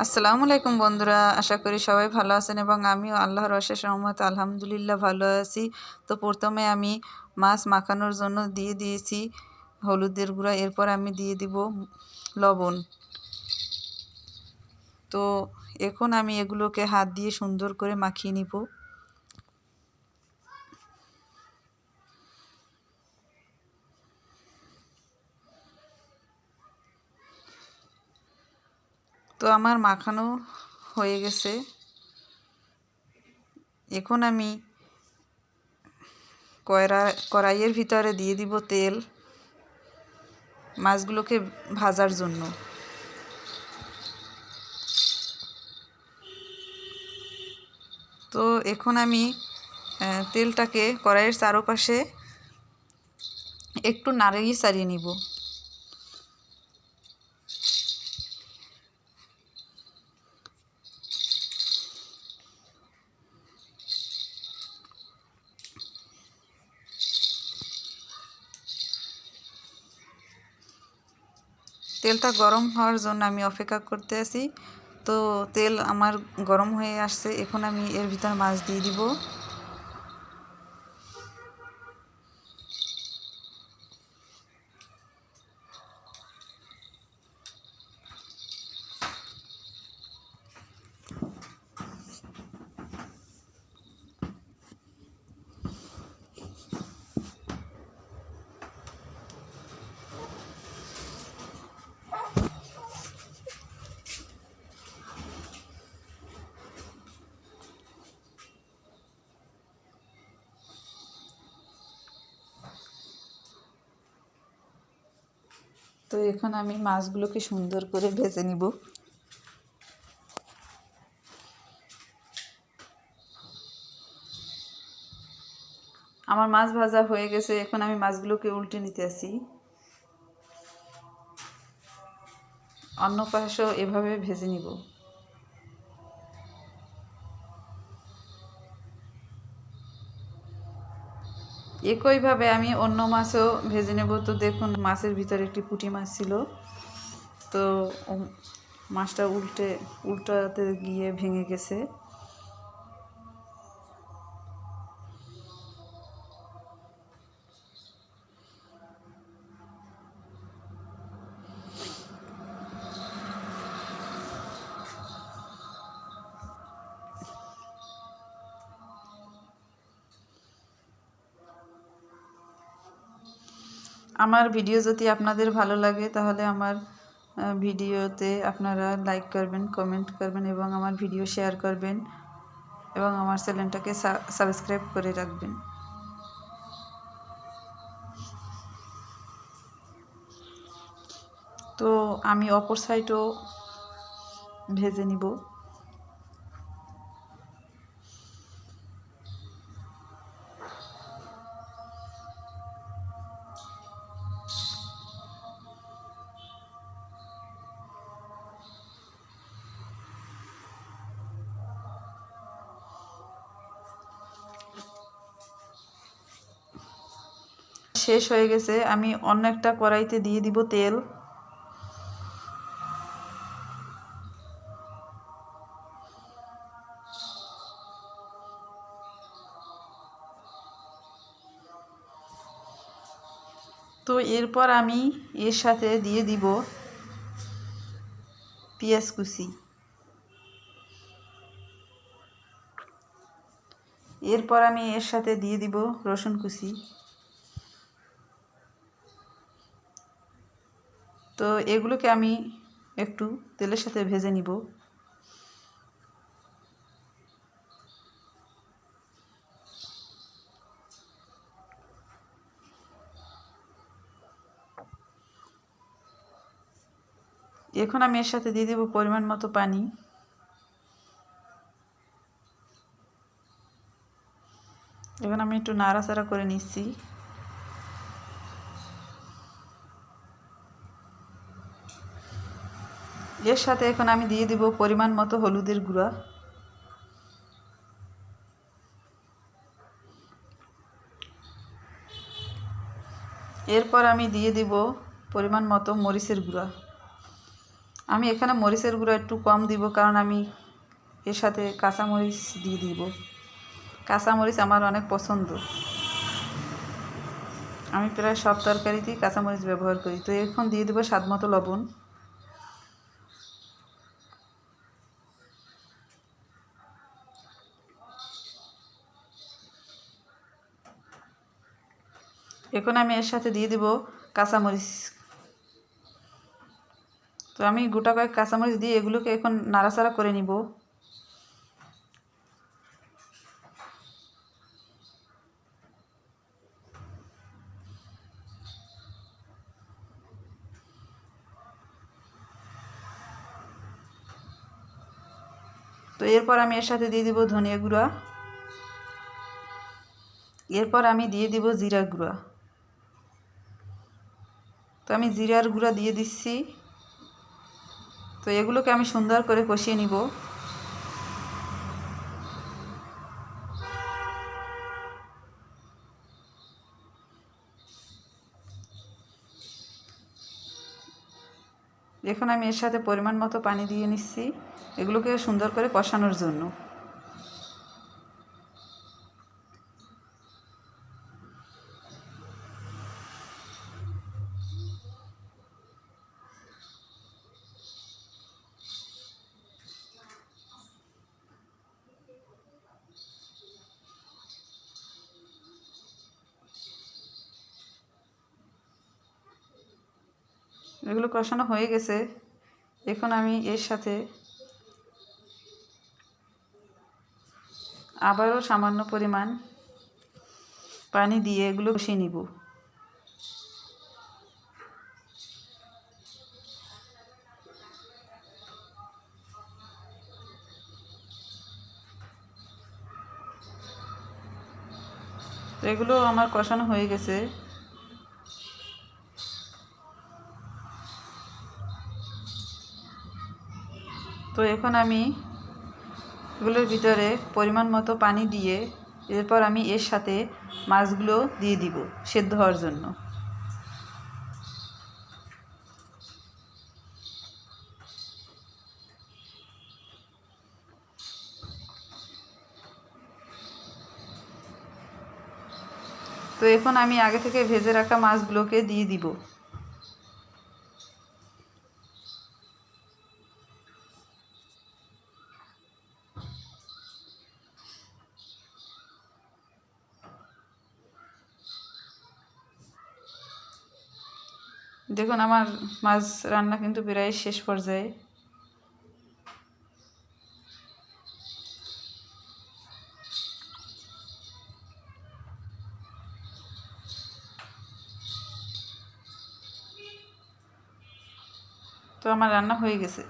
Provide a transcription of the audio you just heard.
আসসালামু আলাইকুম বন্ধুরা, আশা করি সবাই ভালো আছেন এবং আমিও আল্লাহর অশেষ রহমতে আলহামদুলিল্লাহ ভালো আছি। তো প্রথমে আমি মাছ মাখানোর জন্য দিয়ে দিয়েছি হলুদের গুঁড়া, এরপর আমি দিয়ে দিব লবণ। তো এখন আমি এগুলোকে হাত দিয়ে সুন্দর করে মাখিয়ে নিব। তো আমার মাখানো হয়ে গেছে। এখন আমি কড়াইয়ের ভিতরে দিয়ে দিব তেল মাছগুলোকে ভাজার জন্য। তো এখন আমি তেলটাকে কড়াইয়ের চারপাশে একটু নাড়িয়ে চাড়িয়ে নিব। তেলটা গরম হওয়ার জন্য আমি অপেক্ষা করতে আছি। তো তেল আমার গরম হয়ে আসছে, এখন আমি এর ভিতর মাছ দিয়ে দিব। তো এখন আমি মাছগুলোকে সুন্দর করে ভেজে নিব। আমার মাছ ভাজা হয়ে গেছে, এখন আমি মাছগুলোকে উল্টে নিতে আসি। অন্য পাশেও এভাবে ভেজে নিব। একইভাবে আমি অন্য মাছও ভেজে নেব। তো দেখুন, মাছের ভিতরে একটি পুঁটি মাছ ছিল, তো মাছটা উল্টাতে গিয়ে ভেঙে গেছে। আমার ভিডিও যদি আপনাদের ভালো লাগে তাহলে আমার ভিডিওতে আপনারা লাইক করবেন, কমেন্ট করবেন এবং আমার ভিডিও শেয়ার করবেন এবং আমার চ্যানেলটাকে সাবস্ক্রাইব করে রাখবেন। তো আমি অপর সাইডও ভেজে নিব। শেষ হয়ে গেছে, আমি অন্য একটা কড়াইতে দিয়ে দিব তেল। তো এরপর আমি এর সাথে দিয়ে দিব পেঁয়াজ কুচি। এরপর আমি এর সাথে দিয়ে দিব রসুন কুচি। তো এগুলোকে আমি একটু তেলের সাথে ভেজে নিব। এখন আমি এর সাথে দিয়ে দেব পরিমাণ মতো পানি। এখন আমি একটু নাড়াচাড়া করে নিচ্ছি। এর সাথে এখন আমি দিয়ে দিব পরিমাণ মতো হলুদের গুঁড়া। এরপর আমি দিয়ে দিব পরিমাণ মতো মরিচের গুঁড়া। আমি এখানে মরিচের গুঁড়ো একটু কম দিব, কারণ আমি এর সাথে কাঁচামরিচ দিয়ে দিব। কাঁচামরিচ আমার অনেক পছন্দ, আমি প্রায় সব তরকারিতেই কাঁচামরিচ ব্যবহার করি। তো এখন দিয়ে দেবো স্বাদ মতো লবণ। এখন আমি এর সাথে দিয়ে দেবো কাঁচামরিচ। তো আমি গোটা কয়েক কাঁচামরিচ দিয়ে এগুলোকে এখন নাড়াচাড়া করে নিব। তো এরপর আমি এর সাথে দিয়ে দিব ধনিয়া গুঁড়া, এরপর আমি দিয়ে দিব জিরা গুঁড়া। তো আমি জিরার গুঁড়া দিয়ে দিচ্ছি। তো এগুলোকে আমি সুন্দর করে কষিয়ে নিব। এখন আমি এর সাথে পরিমাণ মতো পানি দিয়ে নিচ্ছি এগুলোকে সুন্দর করে কষানোর জন্য। এগুলো কষানো হয়ে গেছে। এখন আমি এর সাথে আবারও সামান্য পরিমাণ পানি দিয়ে এগুলো কষিয়ে নিব। তো এগুলো আমার কষানো হয়ে গেছে। তো এখন আমি এগুলোর ভিতরে পরিমাণ মতো পানি দিয়ে এরপর আমি এর সাথে মাছগুলো দিয়ে দিব সেদ্ধ হওয়ার জন্য। তো এখন আমি আগে থেকে ভেজে রাখা মাছগুলোকে দিয়ে দিব। দেখুন আমার মাছ রান্না কিন্তু প্রায় শেষ পর্যায়ে। তো আমার রান্না হয়ে গেছে।